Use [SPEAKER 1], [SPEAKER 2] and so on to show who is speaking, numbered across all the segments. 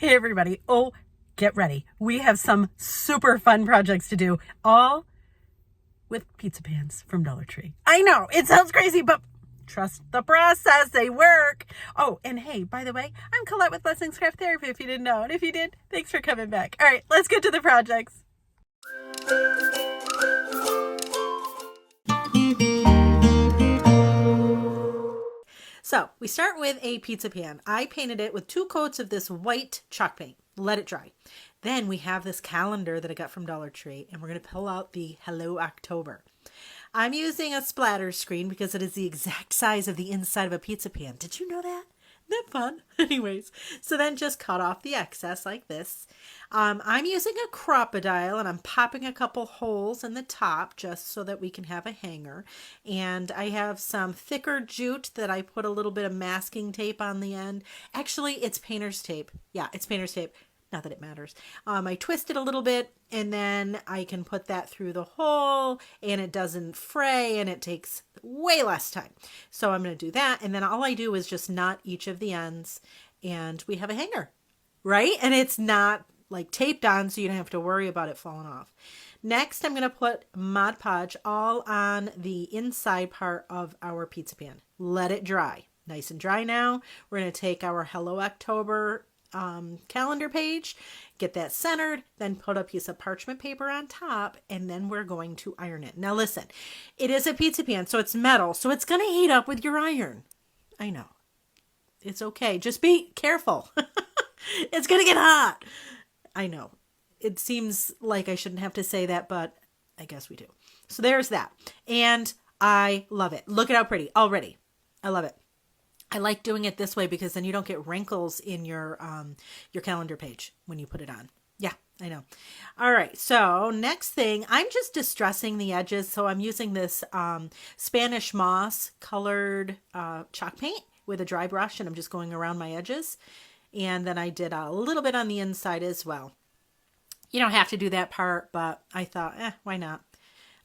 [SPEAKER 1] Hey everybody. Oh, get ready. We have some super fun projects to do, all with pizza pans from Dollar Tree. I know, it sounds crazy, but trust the process. They work. Oh, and hey, by the way, I'm Colette with Blessings Craft Therapy if you didn't know. And if you did, thanks for coming back. All right, let's get to the projects. So we start with a pizza pan. I painted it with 2 coats of this white chalk paint. Let it dry. Then we have this calendar that I got from Dollar Tree, and we're going to pull out the Hello October. I'm using a splatter screen because it is the exact size of the inside of a pizza pan. Did you know that? Isn't that fun? Anyways, so then just cut off the excess like this. I'm using a crocodile and I'm popping a couple holes in the top just so that we can have a hanger. And I have some thicker jute that I put a little bit of masking tape on the end. Actually, it's painter's tape. Yeah, it's painter's tape. Not that it matters. I twist it a little bit and then I can put that through the hole and it doesn't fray and it takes way less time. So I'm going to do that. And then all I do is just knot each of the ends and we have a hanger, right? And it's not like taped on, so you don't have to worry about it falling off. Next, I'm going to put Mod Podge all on the inside part of our pizza pan. Let it dry. Nice and dry now. We're going to take our Hello October calendar page, get that centered, then put a piece of parchment paper on top, and then we're going to iron it. Now listen, it is a pizza pan, so it's metal, so it's going to heat up with your iron. I know. It's okay. Just be careful. It's going to get hot. I know. It seems like I shouldn't have to say that, but I guess we do. So there's that. And I love it. Look at how pretty already. I love it. I like doing it this way because then you don't get wrinkles in your calendar page when you put it on. Yeah, I know. All right. So next thing, I'm just distressing the edges. So I'm using this Spanish moss colored chalk paint with a dry brush, and I'm just going around my edges. And then I did a little bit on the inside as well. You don't have to do that part, but I thought, why not?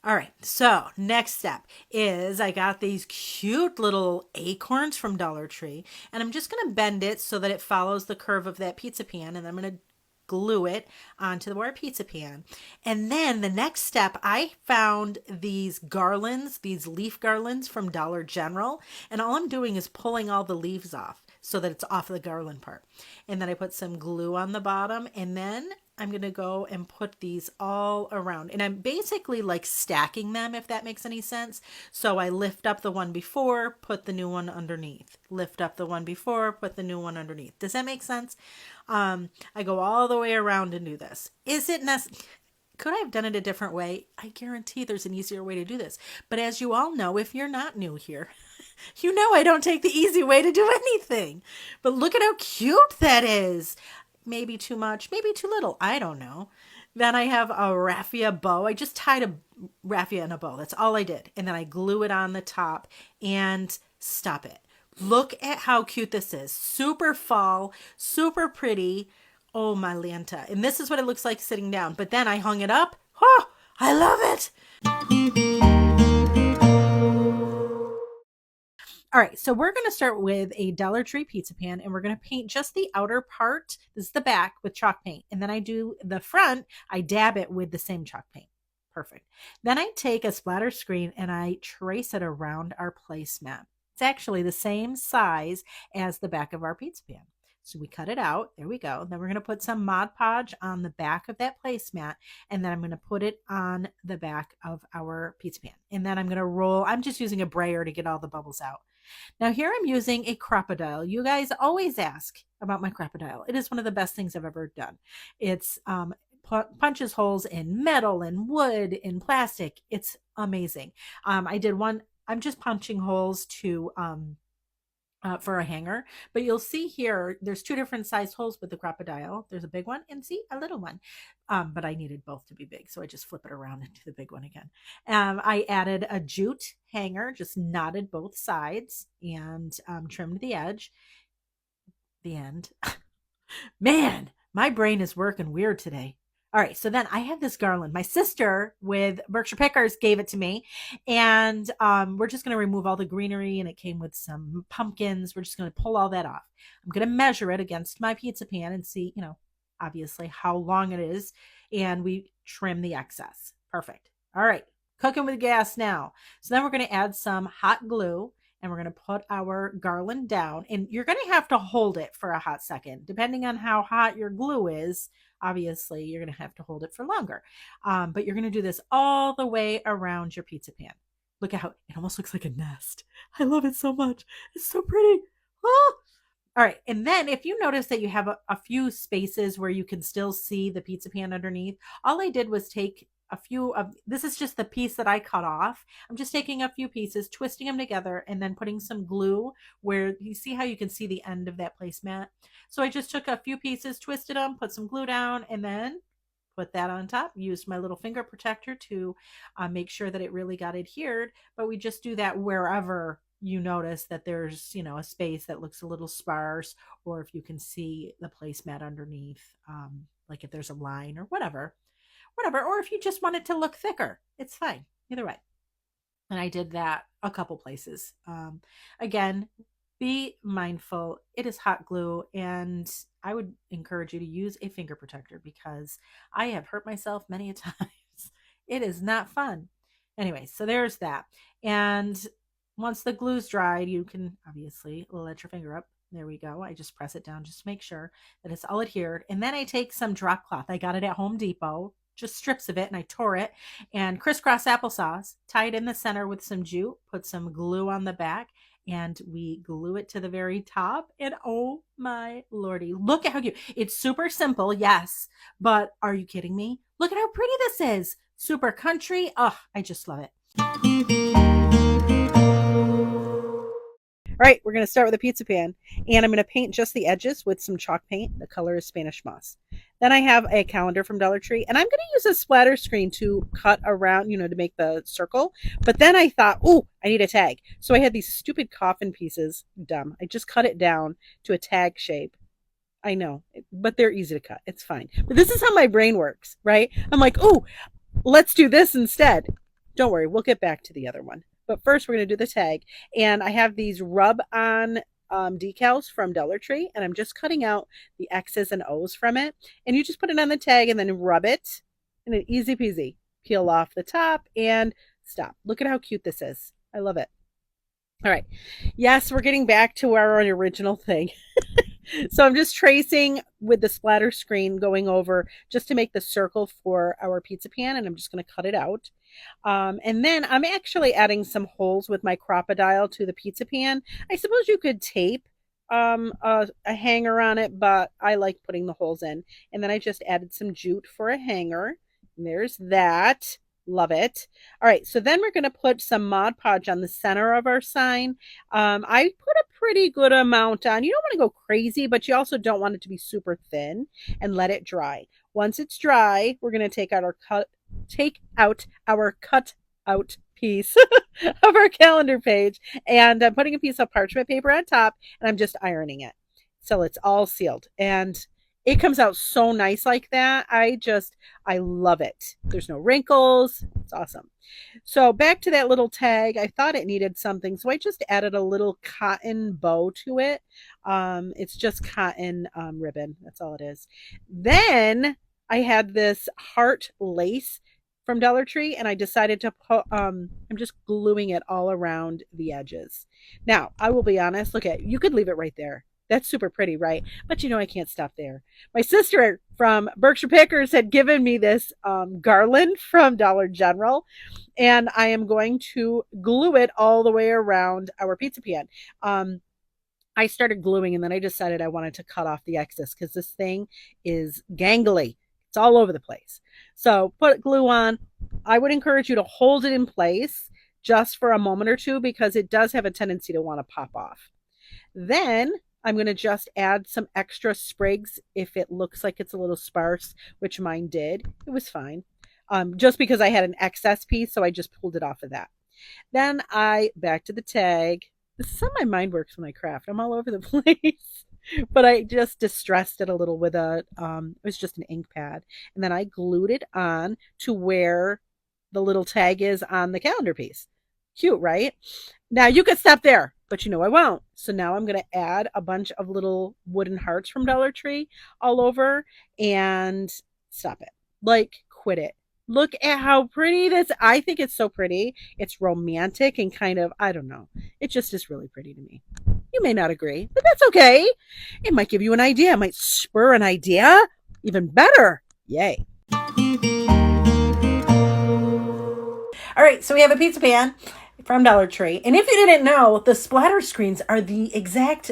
[SPEAKER 1] All right, so next step is I got these cute little acorns from Dollar Tree, and I'm just going to bend it so that it follows the curve of that pizza pan, and I'm going to glue it onto our pizza pan. And then the next step, I found these garlands, these leaf garlands from Dollar General, and all I'm doing is pulling all the leaves off so that it's off the garland part. And then I put some glue on the bottom, and then I'm going to go and put these all around. And I'm basically like stacking them, if that makes any sense. So I lift up the one before, put the new one underneath. Lift up the one before, put the new one underneath. Does that make sense? I go all the way around and do this. Is it necessary? Could I have done it a different way? I guarantee there's an easier way to do this. But as you all know, if you're not new here, you know I don't take the easy way to do anything. But look at how cute that is. Maybe too much, maybe too little. I don't know. Then I have a raffia bow. I just tied a raffia in a bow. That's all I did. And then I glue it on the top and stop it. Look at how cute this is. Super fall, super pretty. Oh, my Lanta. And this is what it looks like sitting down. But then I hung it up. Oh, I love it. All right, so we're going to start with a Dollar Tree pizza pan, and we're going to paint just the outer part. This is the back with chalk paint. And then I do the front, I dab it with the same chalk paint. Perfect. Then I take a splatter screen and I trace it around our placemat. It's actually the same size as the back of our pizza pan. So we cut it out. There we go. Then we're going to put some Mod Podge on the back of that placemat, and then I'm going to put it on the back of our pizza pan. And then I'm going to roll. I'm just using a brayer to get all the bubbles out. Now here I'm using a crocodile. You guys always ask about my crocodile. It is one of the best things I've ever done. It's punches holes in metal and wood and plastic. It's amazing. I did one. I'm just punching holes to for a hanger, but you'll see here there's 2 different sized holes with the crocodile. There's a big one and see a little one, but I needed both to be big, so I just flip it around into the big one again. I added a jute hanger, just knotted both sides and trimmed the edge. The end. Man, my brain is working weird today. All right, so then I have this garland. My sister with Berkshire Pickers gave it to me, and we're just going to remove all the greenery, and it came with some pumpkins. We're just going to pull all that off. I'm going to measure it against my pizza pan and see, obviously how long it is, and we trim the excess. Perfect. All right, cooking with gas now. So then we're going to add some hot glue, and we're going to put our garland down, and you're going to have to hold it for a hot second, depending on how hot your glue is. Obviously, you're going to have to hold it for longer. But you're going to do this all the way around your pizza pan. Look at how it almost looks like a nest. I love it so much. It's so pretty. Oh! All right. And then if you notice that you have a few spaces where you can still see the pizza pan underneath, all I did was take a few of this is just the piece that I cut off. I'm just taking a few pieces, twisting them together, and then putting some glue where you see how you can see the end of that placemat. So I just took a few pieces, twisted them, put some glue down, and then put that on top. Used my little finger protector to make sure that it really got adhered. But we just do that wherever you notice that there's a space that looks a little sparse, or if you can see the placemat underneath, like if there's a line or whatever, or if you just want it to look thicker, it's fine either way. And I did that a couple places. Again, be mindful. It is hot glue, and I would encourage you to use a finger protector because I have hurt myself many a times. It is not fun. Anyway, so there's that. And once the glue's dried, you can obviously let your finger up. There we go. I just press it down just to make sure that it's all adhered. And then I take some drop cloth. I got it at Home Depot, just strips of it, and I tore it and crisscross applesauce, tie it in the center with some jute, put some glue on the back, and we glue it to the very top. And oh my lordy, look at how cute. It's super simple, yes, but are you kidding me? Look at how pretty this is. Super country. Oh, I just love it. All right, we're going to start with a pizza pan, and I'm going to paint just the edges with some chalk paint. The color is Spanish moss. Then I have a calendar from Dollar Tree, and I'm going to use a splatter screen to cut around, to make the circle. But then I thought, oh, I need a tag. So I had these stupid coffin pieces. Dumb. I just cut it down to a tag shape. I know, but they're easy to cut. It's fine. But this is how my brain works, right? I'm like, oh, let's do this instead. Don't worry, we'll get back to the other one. But first, we're going to do the tag. And I have these rub-on decals from Dollar Tree, and I'm just cutting out the X's and O's from it. And you just put it on the tag and then rub it, and an easy peasy. Peel off the top and stop. Look at how cute this is. I love it. All right. Yes, we're getting back to our original thing. So I'm just tracing with the splatter screen going over just to make the circle for our pizza pan, and I'm just going to cut it out. And then I'm actually adding some holes with my crocodile to the pizza pan. I suppose you could tape a hanger on it, but I like putting the holes in. And then I just added some jute for a hanger. And there's that. Love it. All right, so then we're going to put some Mod Podge on the center of our sign. I put a pretty good amount on. You don't want to go crazy, but you also don't want it to be super thin, and let it dry. Once it's dry, we're going to take out our cut out piece of our calendar page, and I'm putting a piece of parchment paper on top, and I'm just ironing it so it's all sealed, and it comes out so nice like that. I love it. There's no wrinkles. It's awesome. So back to that little tag. I thought it needed something, so I just added a little cotton bow to it. It's just cotton ribbon. That's all it is. Then I had this heart lace from Dollar Tree, and I decided to put, I'm just gluing it all around the edges. Now, I will be honest. Look at, you could leave it right there. That's super pretty, right? But I can't stop there. My sister from Berkshire Pickers had given me this garland from Dollar General, and I am going to glue it all the way around our pizza pan. I started gluing, and then I decided I wanted to cut off the excess because this thing is gangly. It's all over the place. So put glue on. I would encourage you to hold it in place just for a moment or two because it does have a tendency to want to pop off. Then I'm going to just add some extra sprigs if it looks like it's a little sparse, which mine did. It was fine. Just because I had an excess piece, so I just pulled it off of that. Then back to the tag. This is how my mind works when I craft. I'm all over the place.
[SPEAKER 2] but I just distressed it a little with it was just an ink pad. And then I glued it on to where the little tag is on the calendar piece. Cute, right? Now you could stop there, but I won't. So now I'm going to add a bunch of little wooden hearts from Dollar Tree all over and stop it. Like, quit it. Look at how pretty this. I think it's so pretty. It's romantic and kind of, I don't know. It just is really pretty to me. You may not agree, but that's okay. It might give you an idea. It might spur an idea. Even better. Yay.
[SPEAKER 1] All right, so we have a pizza pan from Dollar Tree. And if you didn't know, the splatter screens are the exact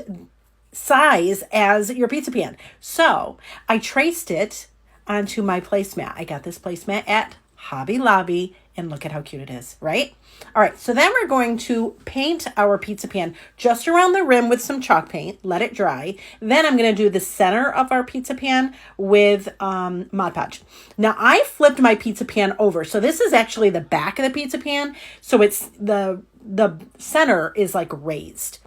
[SPEAKER 1] size as your pizza pan. So I traced it onto my placemat. I got this placemat at Hobby Lobby, and look at how cute it is, right? All right, so then we're going to paint our pizza pan just around the rim with some chalk paint, let it dry. Then I'm going to do the center of our pizza pan with Mod Podge. Now, I flipped my pizza pan over. So this is actually the back of the pizza pan. So it's the center is like raised.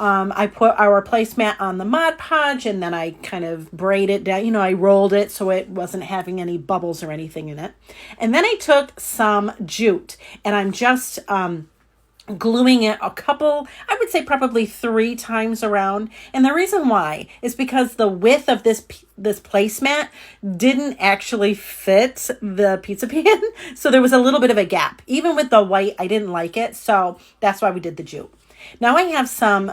[SPEAKER 1] I put our placemat on the Mod Podge, and then I kind of braid it down. I rolled it so it wasn't having any bubbles or anything in it. And then I took some jute, and I'm just gluing it a couple, I would say probably 3 times around. And the reason why is because the width of this placemat didn't actually fit the pizza pan. So there was a little bit of a gap. Even with the white, I didn't like it. So that's why we did the jute. Now I have some,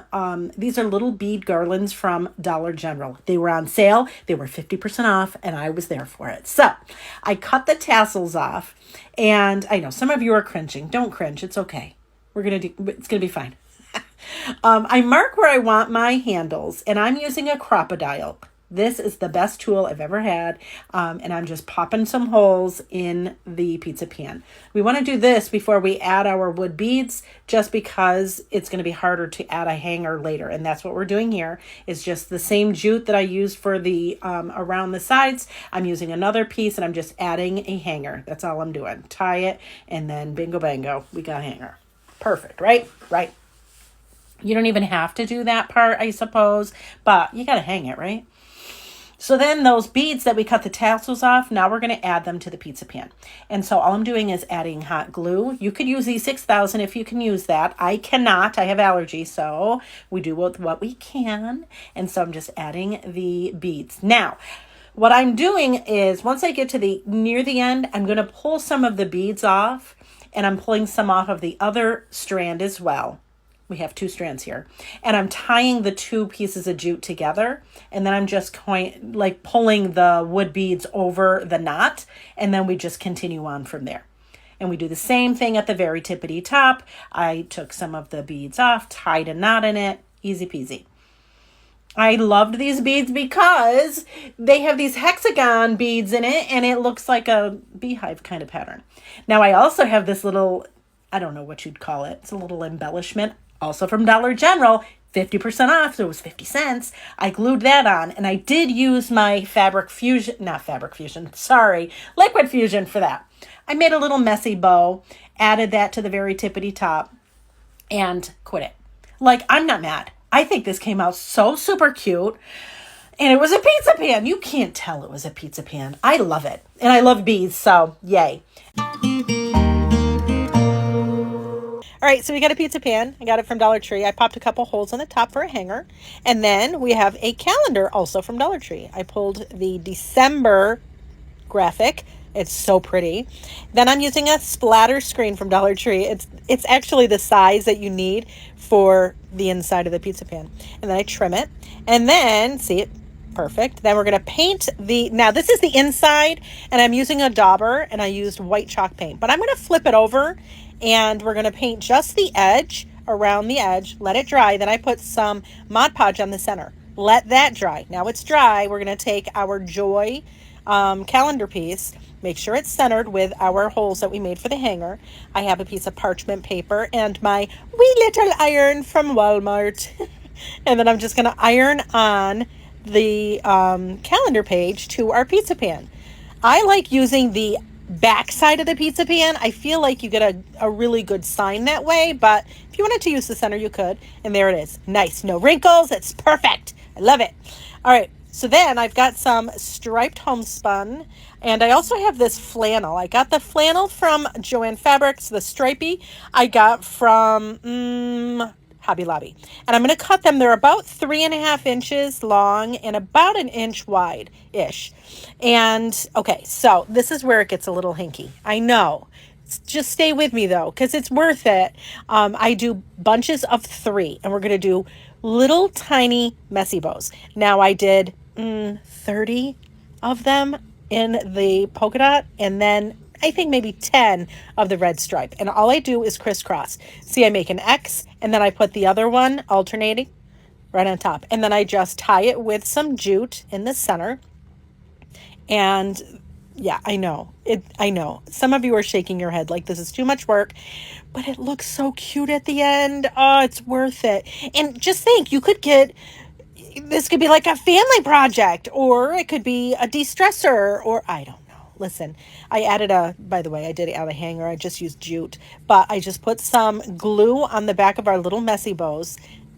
[SPEAKER 1] these are little bead garlands from Dollar General. They were on sale. They were 50% off, and I was there for it. So I cut the tassels off, and I know some of you are cringing. Don't cringe. It's okay. It's going to be fine. I mark where I want my handles, and I'm using a crocodile. This is the best tool I've ever had, and I'm just popping some holes in the pizza pan. We want to do this before we add our wood beads, just because it's going to be harder to add a hanger later, and that's what we're doing here, is just the same jute that I used for the around the sides. I'm using another piece, and I'm just adding a hanger. That's all I'm doing. Tie it, and then bingo bango, we got a hanger. Perfect, right? Right. You don't even have to do that part, I suppose, but you got to hang it, right? So then those beads that we cut the tassels off, now we're going to add them to the pizza pan. And so all I'm doing is adding hot glue. You could use E6000 if you can use that. I cannot. I have allergies, so we do with what we can. And so I'm just adding the beads. Now, what I'm doing is once I get to near the end, I'm going to pull some of the beads off, and I'm pulling some off of the other strand as well. We have 2 strands here, and I'm tying the 2 pieces of jute together, and then I'm just pulling the wood beads over the knot, and then we just continue on from there. And we do the same thing at the very tippity top. I took some of the beads off, tied a knot in it, easy peasy. I loved these beads because they have these hexagon beads in it, and it looks like a beehive kind of pattern. Now I also have this little, I don't know what you'd call it. It's a little embellishment. Also from Dollar General, 50% off, so it was 50 cents. I glued that on, and I did use my Liquid Fusion for that. I made a little messy bow, added that to the very tippity top, and quit it. I'm not mad. I think this came out so super cute, and it was a pizza pan. You can't tell it was a pizza pan. I love it, and I love beads, so yay. All right, so we got a pizza pan. I got it from Dollar Tree. I popped a couple holes on the top for a hanger. And then we have a calendar also from Dollar Tree. I pulled the December graphic. It's so pretty. Then I'm using a splatter screen from Dollar Tree. It's actually the size that you need for the inside of the pizza pan. And then I trim it. And then, see it? Perfect. Then we're going to paint now this is the inside, and I'm using a dauber, and I used white chalk paint. But I'm going to flip it over, and we're going to paint just the edge, around the edge, let it dry. Then I put some Mod Podge on the center. Let that dry. Now it's dry. We're going to take our Joy calendar piece, make sure it's centered with our holes that we made for the hanger. I have a piece of parchment paper and my wee little iron from Walmart. And then I'm just going to iron on the calendar page to our pizza pan. I like using the back side of the pizza pan. I feel like you get a really good sign that way, but if you wanted to use the center, you could. And there it is. Nice. No wrinkles. It's perfect. I love it. All right. So then I've got some striped homespun, and I also have this flannel. I got the flannel from Joann Fabrics, the stripey I got from Hobby Lobby. And I'm going to cut them. They're about 3.5 inches long and about an inch wide ish. And okay, so this is where it gets a little hinky. I know. Just stay with me though, because it's worth it. I do bunches of 3, and we're going to do little tiny messy bows. Now I did 30 of them in the polka dot, and then I think maybe 10 of the red stripe. And all I do is crisscross. See, I make an X, and then I put the other one alternating right on top. And then I just tie it with some jute in the center. And yeah, I know. I know. Some of you are shaking your head like this is too much work, but it looks so cute at the end. Oh, it's worth it. And just think, you could get this could be like a family project, or it could be a de-stressor, or I don't know. Listen, by the way, I did add a hanger. I just used jute, but I just put some glue on the back of our little messy bows,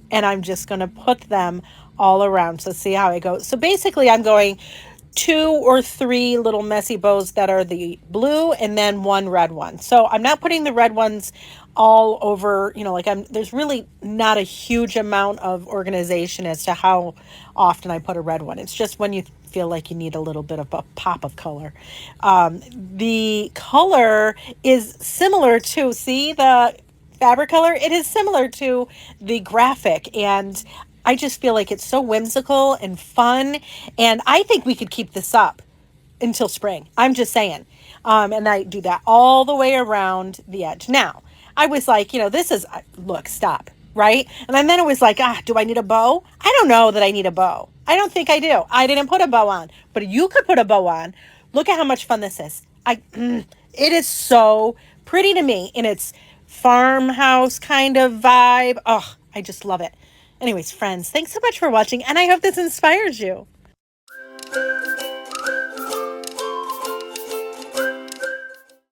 [SPEAKER 1] and I'm just going to put them all around. So see how it goes. So basically I'm going 2 or 3 little messy bows that are the blue, and then 1 red one. So I'm not putting the red ones all over, like there's really not a huge amount of organization as to how often I put a red one. It's just when you feel like you need a little bit of a pop of color. The color is similar to, see the fabric color? It is similar to the graphic, and I just feel like it's so whimsical and fun, and I think we could keep this up until spring. I'm just saying. And I do that all the way around the edge. Now, I was like, this is, look, stop, right? And then it was like, do I need a bow? I don't know that I need a bow. I don't think I do. I didn't put a bow on, but you could put a bow on. Look at how much fun this is. It is so pretty to me in its farmhouse kind of vibe. Oh, I just love it. Anyways, friends, thanks so much for watching, and I hope this inspires you.